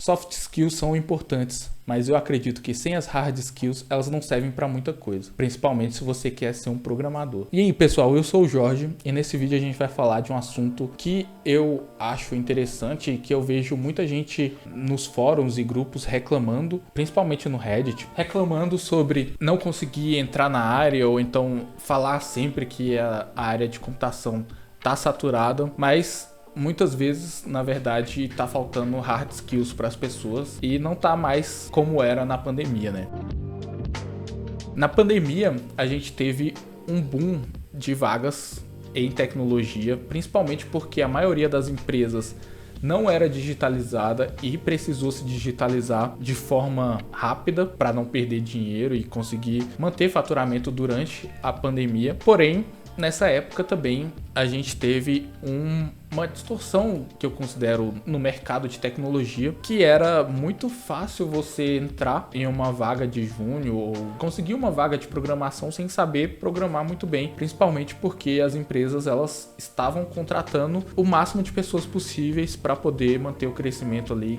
Soft skills são importantes, mas eu acredito que sem as hard skills elas não servem para muita coisa, principalmente se você quer ser um programador. E aí pessoal, eu sou o Jorge e nesse vídeo a gente vai falar de um assunto que eu acho interessante e que eu vejo muita gente nos fóruns e grupos reclamando, principalmente no Reddit, reclamando sobre não conseguir entrar na área ou então falar sempre que a área de computação tá saturada, mas muitas vezes, na verdade, tá faltando hard skills para as pessoas e não tá mais como era na pandemia, né? Na pandemia, a gente teve um boom de vagas em tecnologia, principalmente porque a maioria das empresas não era digitalizada e precisou se digitalizar de forma rápida para não perder dinheiro e conseguir manter faturamento durante a pandemia. Porém, nessa época também a gente teve uma distorção que eu considero no mercado de tecnologia, que era muito fácil você entrar em uma vaga de júnior ou conseguir uma vaga de programação sem saber programar muito bem, principalmente porque as empresas elas estavam contratando o máximo de pessoas possíveis para poder manter o crescimento ali,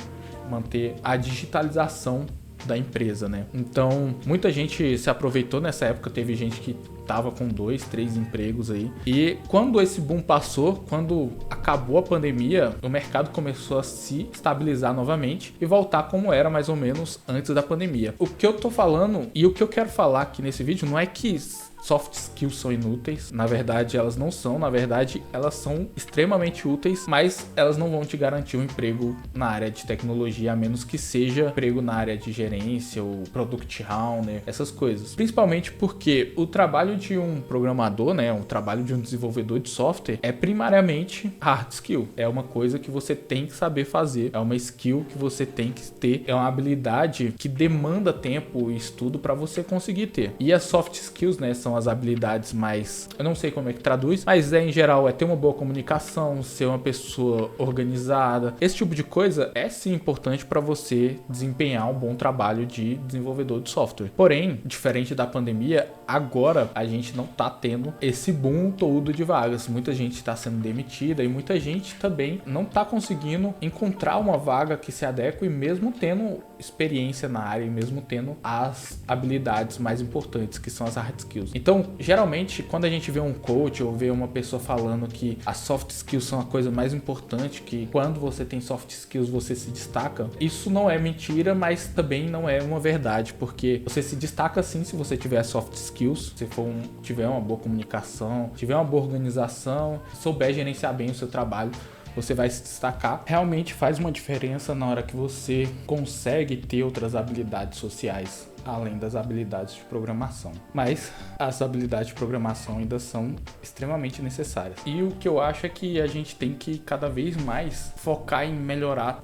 manter a digitalização da empresa, né? Então, muita gente se aproveitou nessa época, teve gente que tava com 2, 3 empregos aí. E quando esse boom passou, quando acabou a pandemia, o mercado começou a se estabilizar novamente e voltar como era mais ou menos antes da pandemia. O que eu tô falando e o que eu quero falar aqui nesse vídeo não é que soft skills são inúteis, na verdade elas não são, na verdade elas são extremamente úteis, mas elas não vão te garantir um emprego na área de tecnologia, a menos que seja emprego na área de gerência ou product owner, essas coisas. Principalmente porque o trabalho de um programador, né, o trabalho de um desenvolvedor de software é primariamente hard skill, é uma coisa que você tem que saber fazer, é uma skill que você tem que ter, é uma habilidade que demanda tempo e estudo para você conseguir ter. E as soft skills, né, são as habilidades mais, eu não sei como é que traduz, mas em geral é ter uma boa comunicação, ser uma pessoa organizada. Esse tipo de coisa é sim importante para você desempenhar um bom trabalho de desenvolvedor de software. Porém, diferente da pandemia, agora a gente não tá tendo esse boom todo de vagas. Muita gente está sendo demitida e muita gente também não tá conseguindo encontrar uma vaga que se adeque, mesmo tendo experiência na área e mesmo tendo as habilidades mais importantes, que são as hard skills. Então, geralmente, quando a gente vê um coach ou vê uma pessoa falando que as soft skills são a coisa mais importante, que quando você tem soft skills você se destaca, isso não é mentira, mas também não é uma verdade, porque você se destaca sim se você tiver soft skills, se tiver uma boa comunicação, tiver uma boa organização, souber gerenciar bem o seu trabalho, você vai se destacar. Realmente faz uma diferença na hora que você consegue ter outras habilidades sociais, além das habilidades de programação. Mas as habilidades de programação ainda são extremamente necessárias. E o que eu acho é que a gente tem que cada vez mais focar em melhorar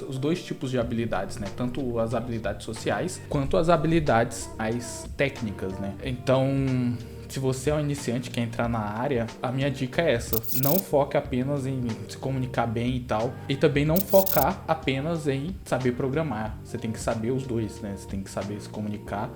os dois tipos de habilidades, né? Tanto as habilidades sociais quanto as habilidades mais técnicas, né? Então, se você é um iniciante que quer entrar na área, a minha dica é essa: não foque apenas em se comunicar bem e tal, e também não focar apenas em saber programar. Você tem que saber os dois, né? Você tem que saber se comunicar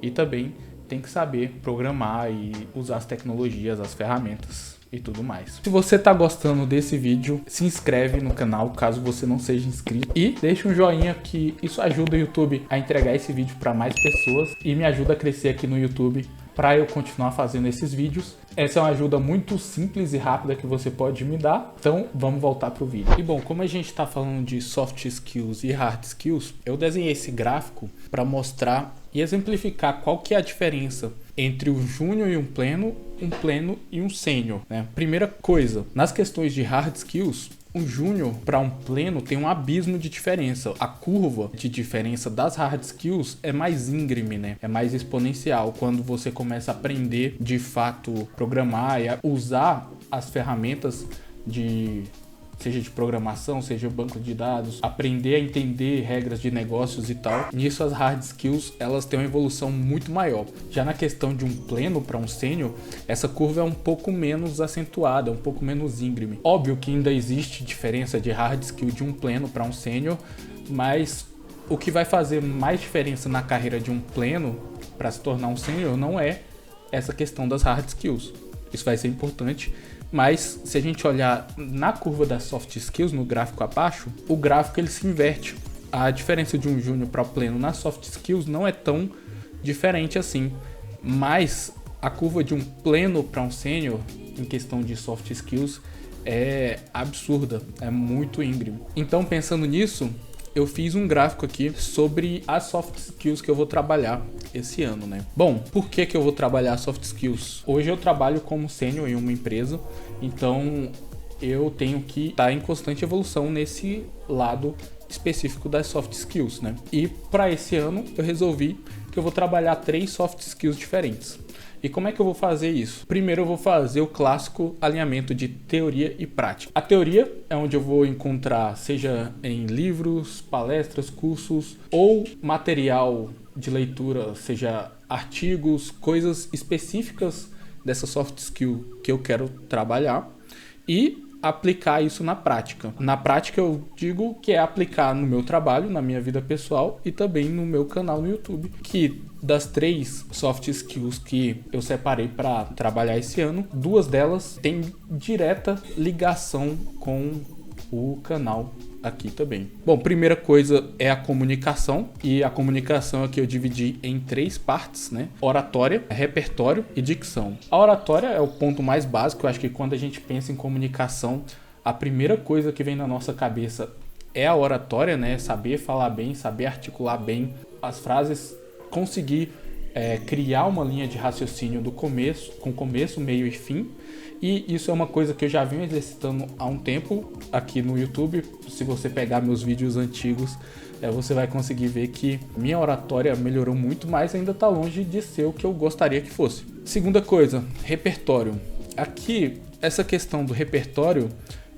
e também tem que saber programar e usar as tecnologias, as ferramentas e tudo mais. Se você tá gostando desse vídeo, se inscreve no canal caso você não seja inscrito e deixa um joinha, que isso ajuda o YouTube a entregar esse vídeo para mais pessoas e me ajuda a crescer aqui no YouTube para eu continuar fazendo esses vídeos. Essa é uma ajuda muito simples e rápida que você pode me dar. Então vamos voltar pro vídeo. E bom, como a gente está falando de soft skills e hard skills, eu desenhei esse gráfico para mostrar e exemplificar qual que é a diferença entre o júnior e um pleno e um sênior, né? Primeira coisa, nas questões de hard skills, um júnior para um pleno tem um abismo de diferença. A curva de diferença das hard skills é mais íngreme, né? É mais exponencial quando você começa a aprender de fato programar e a usar as ferramentas seja de programação, seja banco de dados, aprender a entender regras de negócios e tal. Nisso as hard skills, elas têm uma evolução muito maior. Já na questão de um pleno para um sênior, essa curva é um pouco menos acentuada, um pouco menos íngreme. Óbvio que ainda existe diferença de hard skill de um pleno para um sênior, mas o que vai fazer mais diferença na carreira de um pleno para se tornar um sênior não é essa questão das hard skills. Isso vai ser importante, mas se a gente olhar na curva das soft skills, no gráfico abaixo, o gráfico ele se inverte. a diferença de um júnior para pleno nas soft skills não é tão diferente assim, mas a curva de um pleno para um sênior em questão de soft skills é absurda, é muito íngreme. Então, pensando nisso, eu fiz um gráfico aqui sobre as soft skills que eu vou trabalhar esse ano, né? Bom, por que eu vou trabalhar soft skills? Hoje eu trabalho como sênior em uma empresa, então eu tenho que estar em constante evolução nesse lado específico das soft skills, né? E para esse ano eu resolvi que eu vou trabalhar 3 soft skills diferentes. E como é que eu vou fazer isso? Primeiro eu vou fazer o clássico alinhamento de teoria e prática. A teoria é onde eu vou encontrar, seja em livros, palestras, cursos ou material de leitura, seja artigos, coisas específicas dessa soft skill que eu quero trabalhar e aplicar isso na prática. Na prática eu digo que é aplicar no meu trabalho, na minha vida pessoal e também no meu canal no YouTube, que das 3 soft skills que eu separei para trabalhar esse ano, 2 delas têm direta ligação com o canal aqui também. Bom, primeira coisa é a comunicação, e a comunicação aqui eu dividi em 3 partes, né? Oratória, repertório e dicção. A oratória é o ponto mais básico. Eu acho que quando a gente pensa em comunicação, a primeira coisa que vem na nossa cabeça é a oratória, né? Saber falar bem, saber articular bem as frases, conseguir criar uma linha de raciocínio do começo, com começo, meio e fim. E isso é uma coisa que eu já venho exercitando há um tempo aqui no YouTube. Se você pegar meus vídeos antigos, você vai conseguir ver que minha oratória melhorou muito, mas ainda está longe de ser o que eu gostaria que fosse. Segunda coisa, repertório. Aqui, essa questão do repertório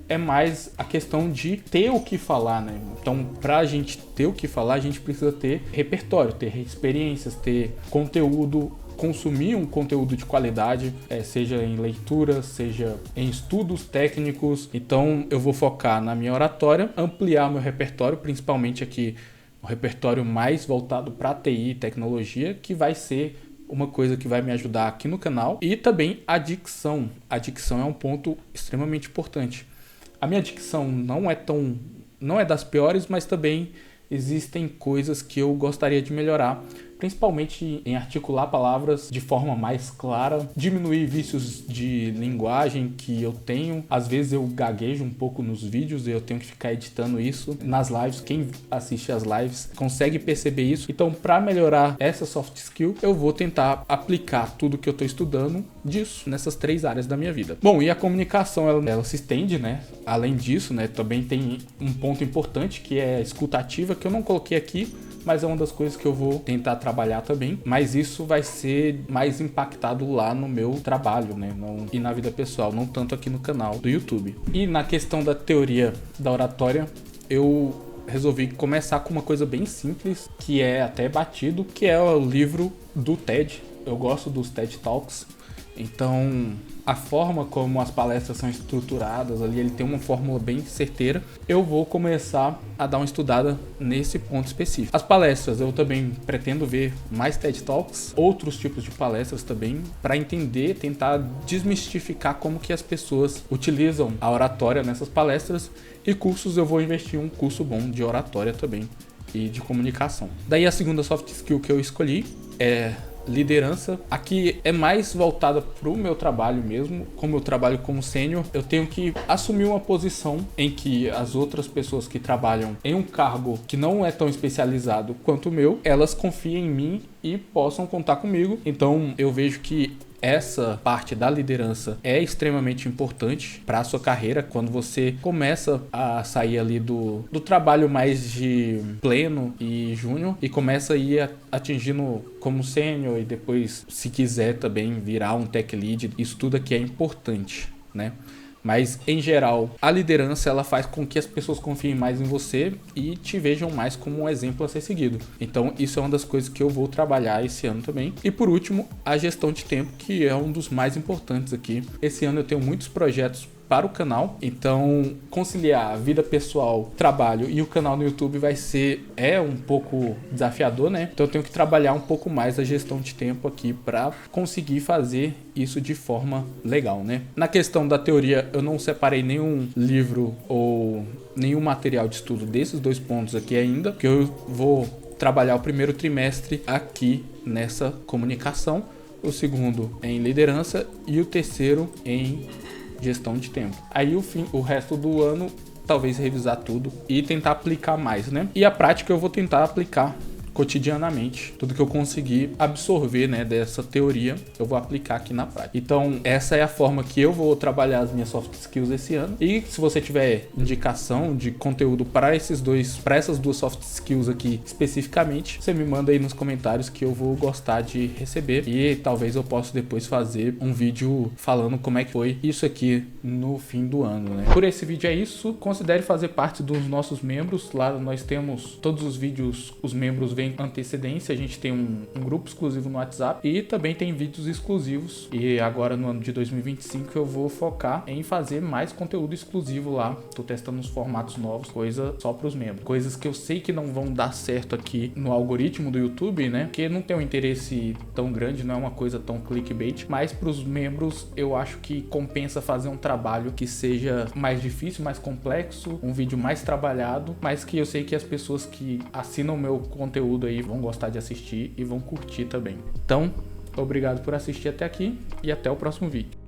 é mais a questão de ter o que falar, né? Então, para a gente ter o que falar, a gente precisa ter repertório, ter experiências, ter conteúdo, consumir um conteúdo de qualidade, seja em leitura, seja em estudos técnicos. Então eu vou focar na minha oratória, ampliar meu repertório, principalmente aqui o repertório mais voltado para TI e tecnologia, que vai ser uma coisa que vai me ajudar aqui no canal. E também a dicção. A dicção é um ponto extremamente importante. A minha dicção não é das piores, mas também existem coisas que eu gostaria de melhorar, principalmente em articular palavras de forma mais clara, diminuir vícios de linguagem que eu tenho. Às vezes eu gaguejo um pouco nos vídeos e eu tenho que ficar editando isso nas lives. Quem assiste às lives consegue perceber isso. Então, para melhorar essa soft skill, eu vou tentar aplicar tudo que eu estou estudando disso nessas 3 áreas da minha vida. Bom, e a comunicação, ela se estende, né? Além disso, né, também tem um ponto importante que é a escuta ativa, que eu não coloquei aqui, mas é uma das coisas que eu vou tentar trabalhar também. Mas isso vai ser mais impactado lá no meu trabalho, né? E na vida pessoal, não tanto aqui no canal do YouTube. E na questão da teoria da oratória, eu resolvi começar com uma coisa bem simples, que é até batido, que é o livro do TED. Eu gosto dos TED Talks. Então, a forma como as palestras são estruturadas ali, ele tem uma fórmula bem certeira. Eu vou começar a dar uma estudada nesse ponto específico. As palestras, eu também pretendo ver mais TED Talks, outros tipos de palestras também, para entender, tentar desmistificar como que as pessoas utilizam a oratória nessas palestras. E cursos, eu vou investir em um curso bom de oratória também e de comunicação. Daí a segunda soft skill que eu escolhi é liderança. Aqui é mais voltada para o meu trabalho mesmo. Como eu trabalho como sênior, eu tenho que assumir uma posição em que as outras pessoas que trabalham em um cargo que não é tão especializado quanto o meu, elas confiem em mim e possam contar comigo. Então eu vejo que essa parte da liderança é extremamente importante para a sua carreira. Quando você começa a sair ali do trabalho mais de pleno e júnior e começa a ir atingindo como sênior e depois, se quiser também virar um tech lead, isso tudo aqui é importante, né? Mas, em geral, a liderança ela faz com que as pessoas confiem mais em você e te vejam mais como um exemplo a ser seguido. Então, isso é uma das coisas que eu vou trabalhar esse ano também. E, por último, a gestão de tempo, que é um dos mais importantes aqui. Esse ano eu tenho muitos projetos para o canal. Então, conciliar a vida pessoal, trabalho e o canal no YouTube um pouco desafiador, né? Então eu tenho que trabalhar um pouco mais a gestão de tempo aqui para conseguir fazer isso de forma legal, né? Na questão da teoria, eu não separei nenhum livro ou nenhum material de estudo desses 2 pontos aqui ainda, porque eu vou trabalhar o primeiro trimestre aqui nessa comunicação, o segundo em liderança e o terceiro em gestão de tempo. Aí o resto do ano, talvez revisar tudo e tentar aplicar mais, né? E a prática eu vou tentar aplicar cotidianamente. Tudo que eu conseguir absorver, né, dessa teoria, eu vou aplicar aqui na prática. Então, essa é a forma que eu vou trabalhar as minhas soft skills esse ano. E se você tiver indicação de conteúdo para essas 2 soft skills aqui especificamente, você me manda aí nos comentários que eu vou gostar de receber. E talvez eu possa depois fazer um vídeo falando como é que foi isso aqui no fim do ano, né? Por esse vídeo é isso. Considere fazer parte dos nossos membros. Lá nós temos todos os vídeos, os membros vêm antecedência, a gente tem um grupo exclusivo no WhatsApp e também tem vídeos exclusivos. E agora no ano de 2025 eu vou focar em fazer mais conteúdo exclusivo lá. Tô testando uns formatos novos, coisa só para os membros. Coisas que eu sei que não vão dar certo aqui no algoritmo do YouTube, né? Porque não tem um interesse tão grande, não é uma coisa tão clickbait, mas para os membros eu acho que compensa fazer um trabalho que seja mais difícil, mais complexo, um vídeo mais trabalhado, mas que eu sei que as pessoas que assinam o meu conteúdo aí vão gostar de assistir e vão curtir também. Então, obrigado por assistir até aqui e até o próximo vídeo.